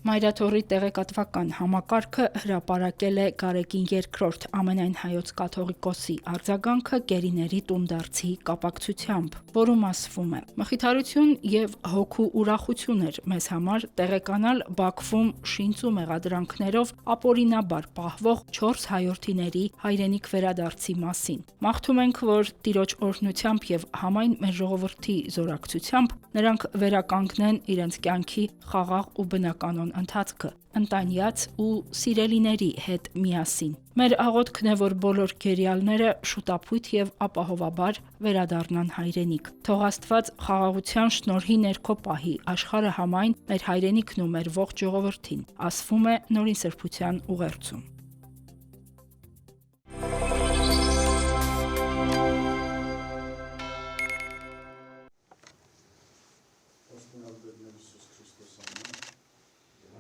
Մայրաթորի տեղեկատվական համակարգը հրապարակել է Գարեգին II ամենայն հայոց կաթողիկոսի արձագանքը գերիների տունդարձի կապակցությամբ, որում ասվում է. «Մխիթարություն եւ հոգու ուրախություն էր մեզ համար տեղեկանալ Բաքվում շինծ ու մեղադրանքներով ապօրինաբար պահվող 4 հայրենիների հայրենիք վերադարձի մասին։ Մաղթում ենք, որ Տիրոջ օրհնությամբ եւ համայն մեր ժողովրդի զորակցությամբ նրանք վերականգնեն իրենց կյանքի խաղաղ ու բնականոն ընթացքը ընտանյաց ու սիրելիների հետ միասին։ Մեր աղոթքն է, որ բոլոր գերիալները շուտապույտ եւ ապահովաբար վերադառնան հայրենիք։ Թող Աստված խաղաղության շնորհի ներքո պահի աշխարհը համայն մեր հայրենիքն ու մեր ողջ ժողովրդին», ասվում է Նորին Սրբության ուղերձում։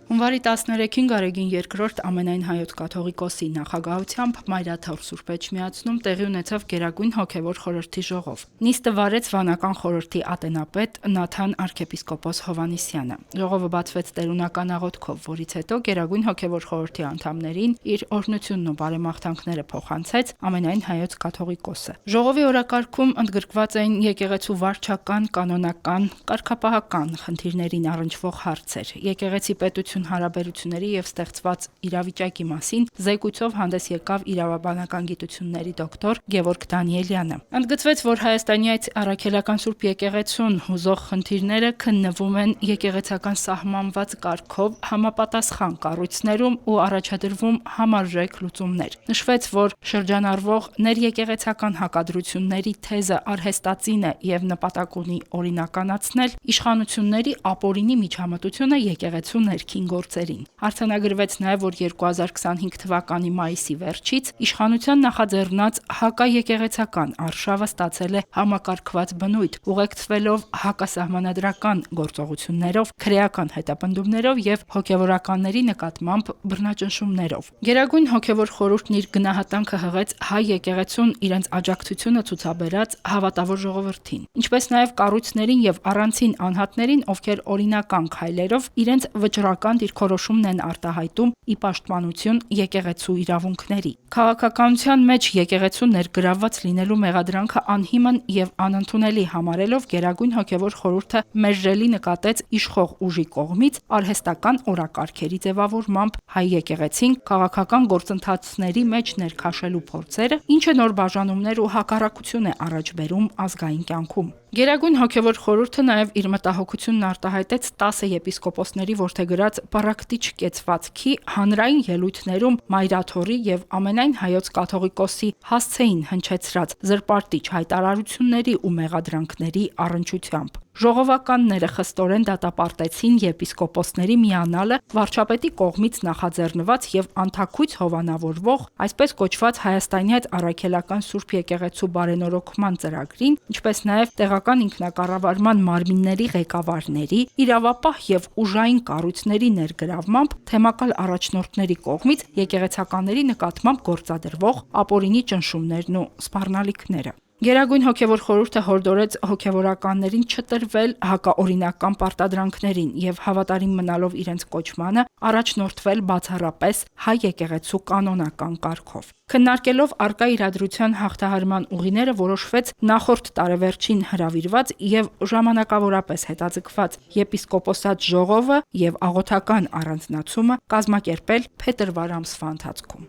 Հունվարի 13-ին Գարեգին II ամենայն հայոց կաթողիկոսի նախագահությամբ Մայրաթոր Սուրբ Էջմիածնում տեղի ունեցավ Գերագույն հոգևոր խորհրդի ժողով։ Նիստը վարեց Վանական խորհրդի ատենապետ Նաթան arczepiskopos Հովհաննիսյանը։ Ժողովը բացվեց տերունական աղոթքով, որից հետո Գերագույն հոգևոր խորհրդի անդամներին իր օրհնությունն ու բարեմաղթանքները փոխանցեց ամենայն հայոց կաթողիկոսը։ Ժողովի օրակարգում ընդգրկված էին եկեղեցու վարչական, կանոնական, կարգապահական խնդիրներին առնչվող հարցեր, եկեղեցի պետություն հարաբերությունների եւ ստեղծված իրավիճակի մասին զեկույցով հանդես եկավ իրավաբանական գիտությունների դոկտոր Գևորգ Դանիելյանը։ Ընդգծվեց, որ հայաստանյաց առաքելական Սուրբ եկեղեցուն հուզող խնդիրները քննվում են եկեղեցական սահմանված կարգով համապատասխան կառույցներում ու առաջադրվում համարժեք լուծումներ։ Նշվեց, որ շրջանառվող ներեկեղեցական հակադրությունների թեզը արհեստածին է եւ նպատակ ունի օրինականացնել իշխանությունների ապօրինի միջամտությունը եկեղեցու ներքին գործերին։ Արձանագրվեց նաև, որ 2025 թվականի մայիսի վերջից իշխանության նախաձեռնած հակաեկեղեցական արշավը ստացել է համակարգված բնույթ, ուղեկցվելով հակասահմանադրական գործողություններով, քրեական հետապնդումներով եւ հոգեվորականների նկատմամբ բռնաճնշումներով։ Գերագույն հոգևոր խորհուրդն իր գնահատանքը հղեց հայ եկեղեցուն իրենց աջակցությունը ցուցաբերած հավատավոր ժողովրդին, ինչպես նաև կառույցներին եւ առանցին անհատներին, ովքեր օրինական քայլերով իրենց վճռական դիրքորոշումն են արտահայտում ի պաշտպանություն եկեղեցու իրավունքների։ Քաղաքականության մեջ եկեղեցու ներգրավված լինելու մեղադրանքը անհիմն եւ անընդունելի համարելով Գերագույն հոգևոր խորհուրդը մերժելի նկատեց իշխող ուժի կողմից արհեստական օրակարգերի ձևավորմամբ հայ եկեղեցին քաղաքական գործընթացների մեջ ներքաշելու փորձերը, ինչը նոր բաժանումներ ու հակառակություն է առաջ բերում ազգային կյանքում։ Գերագույն հոգևոր խորհուրդը նաև իր մտահոգությունն արտահայտեց 10 եպիսկոպոսների որդեգրած պարակտիչ կեցվածքի հանրային ելույթներում Մայրաթորի եւ ամենայն հայոց կաթողիկոսի հասցեին հնչեցրած զրպարտիչ հայտարարությունների ու մեղադրանքների առնչությամբ։ Ժողովականները խստորեն դատապարտեցին եպիսկոպոսների միանալը վարչապետի կողմից նախաձեռնված եւ անթաքույց հովանավորվող այսպես կոչված հայաստանյաց առաքելական Սուրբ եկեղեցու բարենորոգման ծրագրին, ինչպես նաեւ տեղական ինքնակառավարման մարմինների ղեկավարների, իրավապահ եւ ուժային կառույցների ներգրավմամբ թեմակալ առաջնորդների կողմից եկեղեցականների նկատմամբ գործադրվող ապօրինի ճնշումներն ու սպառնալիքները։ Գերագույն հոգևոր խորհուրդը հորդորեց հոգևորականներին չտրվել հակաօրինական պարտադրանքներին եւ հավատարիմ մնալով իրենց կոչմանը առաջնորդվել բացառապես հայ եկեղեցու կանոնական կարգով։ Քննարկելով արկա իրադրության հաղթահարման ուղիները որոշվեց նախորդ տարեվերջին հրավիրված եւ ժամանակավորապես հետաձգված եպիսկոպոսատ ժողովը եւ աղոթական առանձնացումը կազմակերպել փետրվար ամսվա ընթացքում։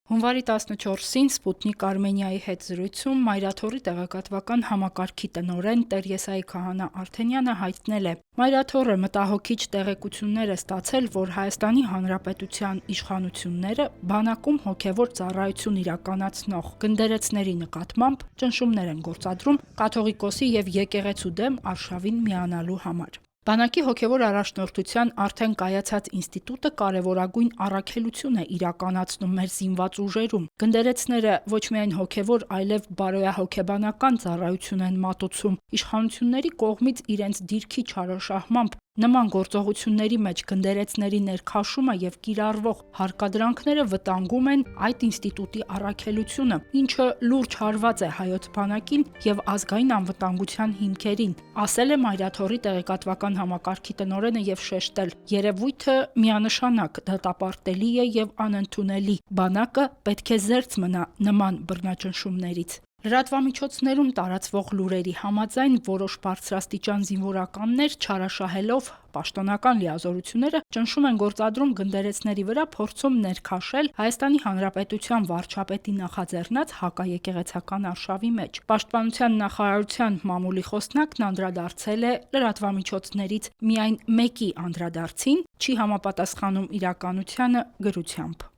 Հունվարի 14-ին Սպուտնիկ Արմենիայի հետ զրույցում Մայրաթորի տեղեկատվական համակարգի տնօրեն Տեր Եսայի Քահանա Արթենյանը հայտնել է. Մայրաթորը մտահոգիչ տեղեկություններ է ստացել, որ Հայաստանի Հանրապետության իշխանությունները բանակում հոգևոր ծառայություն իրականացնող գնդերեցների նկատմամբ ճնշումներ են գործադրում կաթողիկոսի եւ եկեղեցու դեմ արշավին միանալու համար։ Բանակի հոգևոր առաջնորդության արդեն կայացած ինստիտուտը կարևորագույն առաքելություն է իրականացնում մեր զինված ուժերում։ Գնդերեցները ոչ միայն հոգևոր, այլև բարոյահոգեբանական ծառայություն են մատուցում իշխանությունների կողմից իրենց դիրքի չարաշահմամբ Նման գործողությունների մեջ գնդերեցների ներքաշումը եւ կիրառվող հարկադրանքները վտանգում են այդ ինստիտուտի առաքելությունը, ինչը լուրջ հարված է հայոց բանակին եւ ազգային անվտանգության հիմքերին, ասել է Մայրաթորի տեղեկատվական համակարգի տնօրենը եւ շեշտել. երևույթը միանշանակ դատապարտելի է եւ անընդունելի, բանակը պետք է զերծ մնա նման բռնաճնշումներից։ Լրատվամիջոցներում տարածվող լուրերի համաձայն որոշ բարձրաստիճան զինվորականներ չարաշահելով պաշտոնական լիազորությունները ճնշում են գործադրում գնդերեցների վրա, փորձում ներքաշել Հայաստանի Հանրապետության վարչապետի նախաձեռնած հակաեկեղեցական արշավի մեջ։ Պաշտպանության նախարարության մամուլի խոսնակն անդրադարձել է լրատվամիջոցներից միայն մեկի անդրադարձին, չի համապատասխանում իրականությանը գրությամբ։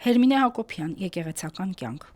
Հերմինե Հակոբյան, Եկեղեցական կյանք։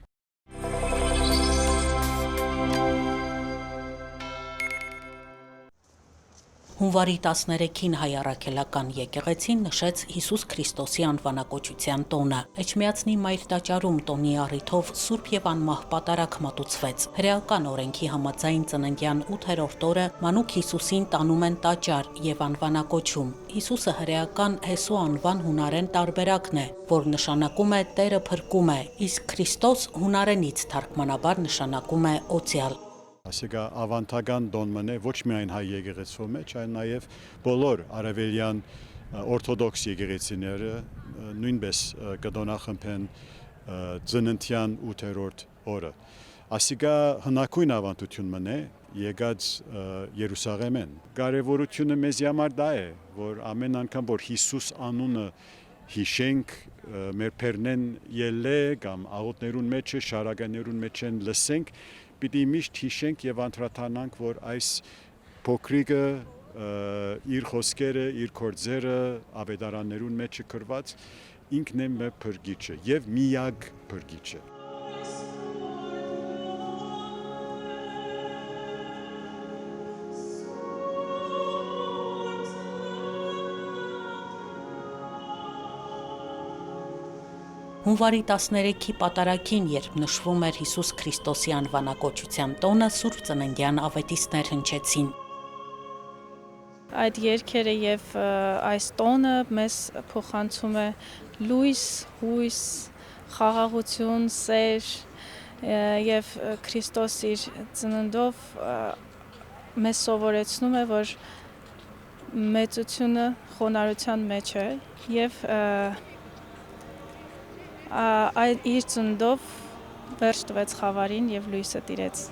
Հունվարի 13-ին հայ առաքելական եկեղեցին նշեց Հիսուս Քրիստոսի անվանակոչության տոնը։ Էջմիածնի Մայր տաճարում տոնի առիթով սուրբ եւ անմահ պատարագ մատուցվեց։ Հրեական օրենքի համաձայն ծննդյան 8-րդ օրը մանուկ Հիսուսին տանում են տաճար եւ անվանակոչում։ Հիսուսը հրեական Հեսու անվան հունարեն տարբերակն է, որ նշանակում է Տերը փրկում է, իսկ Քրիստոս հունարենից թարգմանաբար նշանակում է օծյալ։ Ասիկա ավանդական դոնմն է ոչ միայն հայ եկեղեցու մեջ, այլ նաև բոլոր արևելյան օրթոդոքս եկեղեցիները նույնպես կդոնախմբեն ծննդյան 8-րդ օրը։ Ասիկա հնագույն ավանդությունն է եկած Երուսաղեմեն։ Կարևորությունը մեզ համար դա է, որ ամեն անգամ որ Հիսուս անունը հիշենք, մեր փերնեն ելե կամ աղոթներուն մեջ, շարականներուն մեջ են լսենք, պիտի միշտ հիշենք եւ անդրադառնանք, որ այս փոքրիկը իր խոսքերը, իր գործերը ավետարաններուն մեջ գրված ինքն է մեր փրկիչը եւ միակ փրկիչը։ Հունվարի 13-ի պատարագին, երբ նշվում էր Հիսուս Քրիստոսի անվանակոչության տոնը, Սուրբ Ծննդյան ավետիստներ հնչեցին։ Այդ երգերը եւ այս տոնը մեզ փոխանցում է լույս, հույս, խաղաղություն, սեր եւ Քրիստոս իր ծննդով մեզ սովորեցնում է, որ մեծությունը խոնարհության մեջ է եւ իր ծննդով վերջ տվեց խավարին եւ լույսը տիրեց։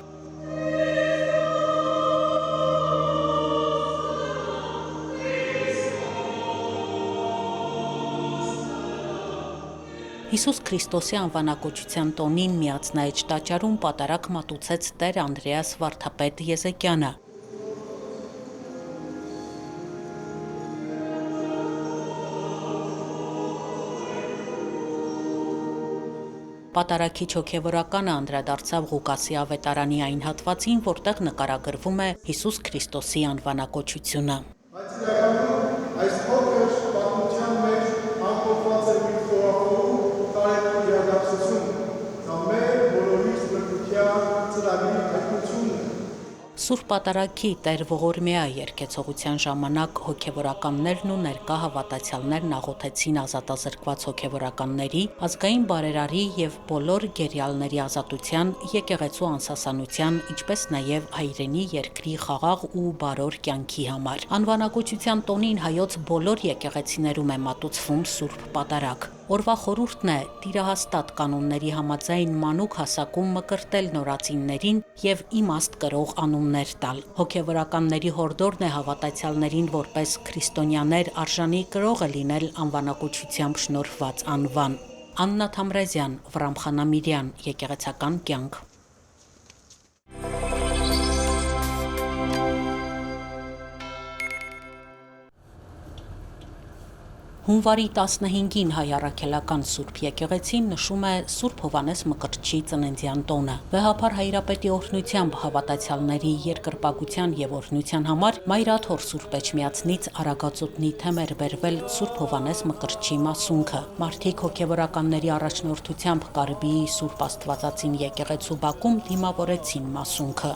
Հիսուս Քրիստոսի անվանակոչության տոնին միացնայց տաճարում պատարագ մատուցեց Տեր Անդրեաս վարդապետ Եզեկյանը։ Պատարագիչ հոգևորականը անդրադարձավ Ղուկասի ավետարանի այն հատվածին, որտեղ նկարագրվում է Հիսուս Քրիստոսի անվանակոչությունը։ Բայց իրականում այս փոքր պատմության մեջ ամփոփված է մի խորհրդում տարեկան իրադարձություն, դա մեր բոլորիս բնության ծրագրի հայտնությունն է։ Սուրբ պատարագի Տեր Ողորմիա երգեցողության ժամանակ հոգևորականներն ու ներկա հավատացյալներն աղոթեցին ազատազրկված հոգևորականների, ազգային բարերարի եւ բոլոր գերիալների ազատության, եկեղեցու անսասանության, ինչպես նաեւ հայրենի երկրի խաղաղ ու բարոր կյանքի համար։ Անվանակոչության տոնին հայոց բոլոր եկեղեցիներում է մատուցվում Սուրբ պատարագ։ Օրվա խորհուրդն է տիրահաստատ կանոնների համաձայն մանուկ հասակում մկրտել նորածիններին եւ իմաստ կրող անուններ տալ։ Հոգևորականների հորդորն է հավատացյալներին որպես քրիստոնյաներ արժանի կրողը լինել անվանակոչությամբ շնորհված անվան։ Աննա Թամրազյան, Վրամ Խանամիրյան, Եկեղեցական կյանք։ Հունվարի 15-ին հայ առաքելական Սուրբ եկեղեցին նշում է Սուրբ Հովհաննես Մկրտչի ծննդյան տոնը։ Վեհափար հայրապետի օրհնությամբ հավատացյալների երկրպագության եւ օրհնության համար Մայրաթոր Սուրբ Էջմիածնից Արագածոտնի թեմ էր բերվել Սուրբ Հովհաննես Մկրտչի մասունքը։ Մարդիկ հոգևորականների առաջնորդությամբ Կարիբիի Սուրբ Աստվածածին եկեղեցու բակում դիմավորեցին մասունքը։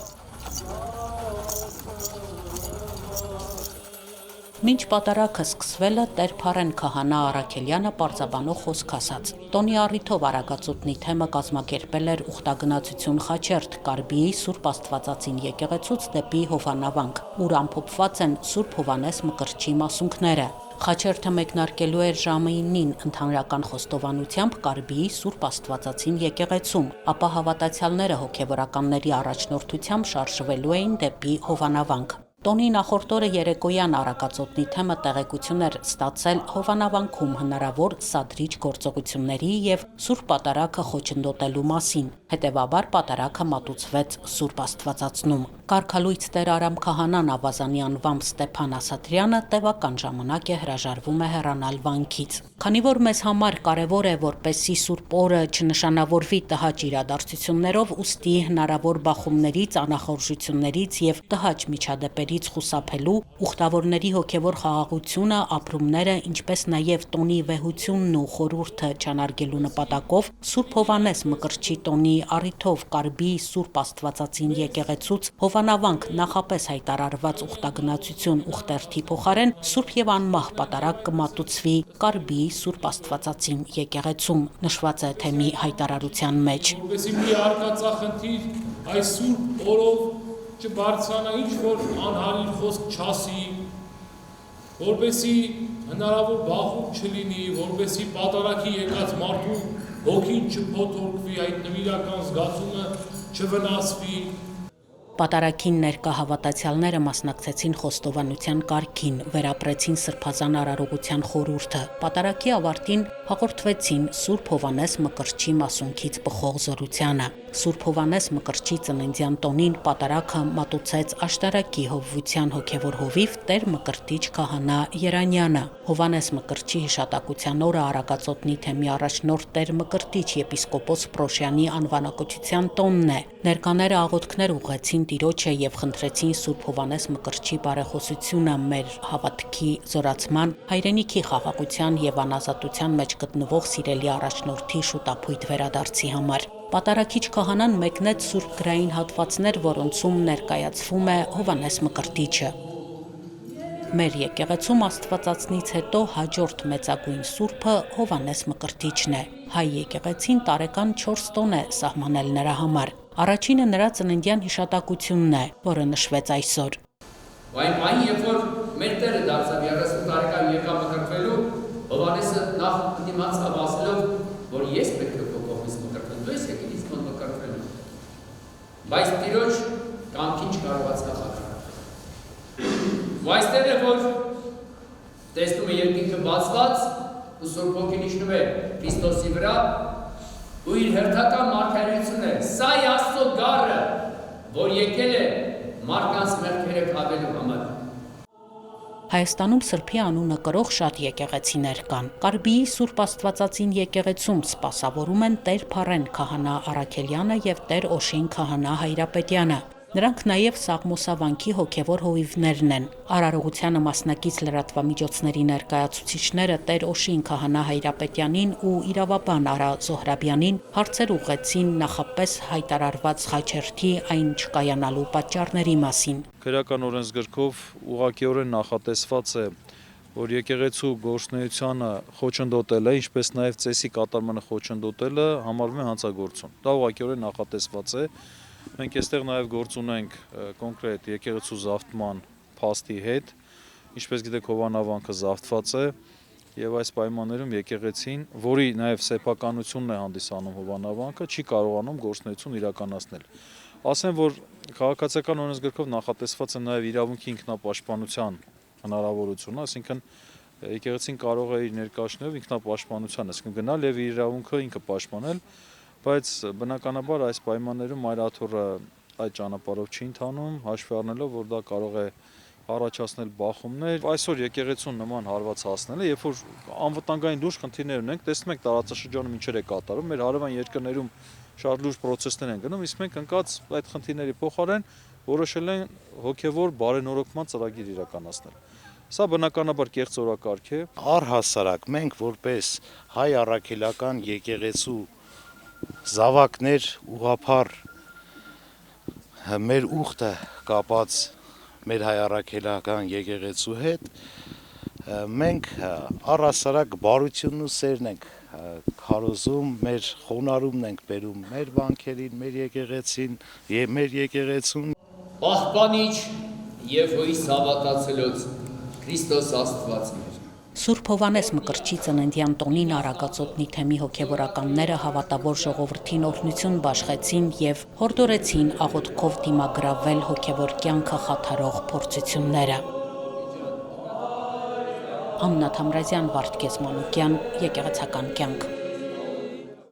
Մինչ պատարագը սկսվելը Տեր Փարեն Քահանա Արաքելյանը պարզաբանող խոսք ասաց. Տոնի առիթով Արագածոտնի թեմը կազմակերպել էր ուխտագնացություն Խաչերտ Կարբիի Սուրբ Աստվածածին եկեղեցուց դեպի Հովանավանք, ուր ամփոփված են Սուրբ Հովանես Մկրտչի մասունքները։ Խաչերթը մեկնարկելու էր ժամը 9-ին ընդհանրական խոստովանությամբ Կարբիի Սուրբ Աստվածածին եկեղեցում, ապա հավատացյալները հոգևորականների առաջնորդությամբ շարժվելու էին դեպի Հովանավանք։ Տոնի նախորդ օրը երեկոյան Արագածոտնի թեմը տեղեկություն էր ստացել Հովանավանքում հնարավոր սադրիչ գործողությունների եւ Սուրբ Պատարագը խոչընդոտելու մասին։ Հետևաբար պատարագը մատուցվեց Սուրբ Աստվածածնում։ Կարգալույց Տեր Արամ Քահանան ավազանի անվամբ Ստեփան Ասատրյանը տևական ժամանակ է հրաժարվում է հեռանալ վանքից։ Քանի որ մեզ համար կարևոր է, որպեսզի Սուրբ օրը չնշանավորվի տհաճ իրադարձություններով, ուստի հնարավոր բախումներից, անախորժություններից եւ տհաճ միջադեպերից խուսափելու, ուխտավորների հոգեվոր խաղաղությունը, ապրումները, ինչպես նաեւ տոնի վեհությունն ու խորհուրդը չանարգելու նպատակով Սուրբ Հովանես Մկրտչի տոնի առիթով Կարբի Սուրբ Աստվածածին եկեղեցուց Հովանավանք նախապես հայտարարված ուխտագնացություն ուխտերթի փոխարեն Սուրբ եւ անմահ պատարագ կմատուցվի Կարբի Սուրբ Աստվածածին եկեղեցում, նշված է թեմի հայտարարության մեջ։ Որպեսզի մի արկածախնդիր այս Սուրբ օրով չբարձրանա ինչ-որ անհարիր խոսք չասի, որպեսզի հնարավոր բախում չլինի, որպեսզի պատարագի եկած մարդու հոգին չփոթորկվի, այդ նվիրական զգացումը չվնասվի։ Պատարագին ներկա հավատացյալները մասնակցեցին խոստովանության կարգին, վերապրեցին սրբազան արարողության խորհուրդը։ Պատարագի ավարտին հաղորդվեցին Սուրբ Հովանես Մկրտչի մասունքից բխող զորությանը։ Սուրբ Հովանես Մկրտչի ծննդյան տոնին պատարագը մատուցեց աշտարակի հովվության հոգևոր հովիվ Տեր Մկրտիչ Քահանա Երանյանը։ Հովանես Մկրտչի հիշատակության օրը Արագածոտնի թեմի առաջնորդ Տեր Մկրտիչ եպիսկոպոս Պրոշյանի անվանակոչության տոնն է։ Ներկաները աղոթքներ ուղղեցին Տիրոջը եւ խնդրեցին Սուրբ Հովանես Մկրտչի բարեխոսությունը մեր հավատքի զորացման, հայրենիքի խաղաղության եւ անազատության մեջ գտնվող սիրելի առաջնորդի շուտապույտ վերադարձի համար։ Պատարագիչ քահանան մեկնեց սուրբ գրային հատվածներ, որոնցում ներկայացվում է Հովանես Մկրտիչը։ Մեր եկեղեցում Աստվածածնից հետո հաջորդ մեծագույն սուրբը Հովանես Մկրտիչն է։ Հայ եկեղեցին տարեկան 4 տոն է սահմանել նրա համար։ Առաջինը նրա ծննդյան հիշատակությունն է, որը նշվեց այսօր։ Այն պահին, երբ որ մեր Տերը դարձավ 30 տարեկան եկավ մկրտվելու, Հովանեսը նախ ընդդիմացավ ասելով, որ ես պետք է քո կողմից մկրտվեմ, դու ես եկել ինձ մոտ մկրտվելու։ Բայց Տիրոջ կամքին չկարողացա խաղալ։ Ու այստեղ է, որ տեսնում է երկինքը բացված, ու Սուրբ Հոգին իջնում է Քրիստոսի վրա, ու իր հերթական մարգարեությունը, սա է Աստծո գառը, որ եկել է մարդկանց մեղքերը քավելու համար։ Հայաստանում սրբի անունը կրող շատ եկեղեցիներ կան։ Կարբիի Սուրբ Աստվածածին եկեղեցում սպասավորում են Տեր Փարեն Քահանա Արաքելյանը եւ Տեր Օշին Քահանա Հայրապետյանը։ Նրանք նաև Սաղմոսավանքի հոգևոր հովիվներն են։ Արարողությանը մասնակից լրատվամիջոցների ներկայացուցիչները Տեր Օշին Քահանա Հայրապետյանին ու իրավաբան Արա Զոհրաբյանին հարցեր ուղղեցին նախապես հայտարարված Խաչերթի այն չկայանալու պատճառների մասին։ Քրեական օրենսգրքով ուղղակիորեն նախատեսված է, որ եկեղեցու գործունեությանը խոչընդոտելը, ինչպես նաև ծեսի կատարմանը խոչընդոտելը համարվում է հանցագործություն։ Դա ուղղակիորեն նախատեսված է։ Մենք այստեղ նաև գործ ունենք կոնկրետ եկեղեցու զավթման փաստի հետ, ինչպես գիտեք Հովանավանքը զավթված է եւ այս պայմաններում եկեղեցին, որի նաև սեփականությունն է հանդիսանում Հովանավանքը, չի կարողանում գործունեություն իրականացնել։ Ասեմ, որ քաղաքացիական օրենսգրքով նախատեսված է նաև իրավունքի ինքնապաշտպանության հնարավորությունը, այսինքն եկեղեցին կարող է իր ներկայացնելով ինքնապաշտպանության, այսինքն գնալ եւ իր իրավունքը ինքը պաշտպանել, բայց բնականաբար այս պայմաններում Մայրաթորը այդ ճանապարհով չի ընթանում, հաշվի առնելով, որ դա կարող է առաջացնել բախումներ։ Այսօր եկեղեցուն նման հարված հասնելը, երբ որ անվտանգային լուրջ խնդիրներ ունենք, տեսնում եք տարածաշրջանում ինչեր է կատարում, մեր հարևան երկրներում շատ լուրջ process-ներ են գնում, իսկ մենք ընկած այդ խնդիրների փոխարեն որոշել են հոգևոր բարենորոգման ծրագիր իրականացնել։ Սա բնականաբար կեղծ օրակարգ է։ Առհասարակ մենք որպես հայ առաքելական եկեղեցու զավակներ ուղղափառ մեր ուխտը կապած մեր հայ առաքելական եկեղեցու հետ Մենք առասարակ բարությունն ու սերն ենք քարոզում, մեր խոնարհումն ենք բերում մեր վանքերին, մեր եկեղեցին եւ մեր եկեղեցուն։ Պահպանիչ եւ հույս հավատացելոց Քրիստոս Աստված մեր։ Սուրբ Հովհաննես Մկրտչի ծննդյան տոնին Արագածոտնի թեմի հոգևորականները հավատավոր ժողովրդին օրհնություն բաշխեցին եւ հորդորեցին աղոթքով դիմագրավել հոգևոր կյանքը խաթարող փորձությունները։ Աննա Թամրազյան, Վարդգես Մանուկյան, Եկեղեցական կյանք։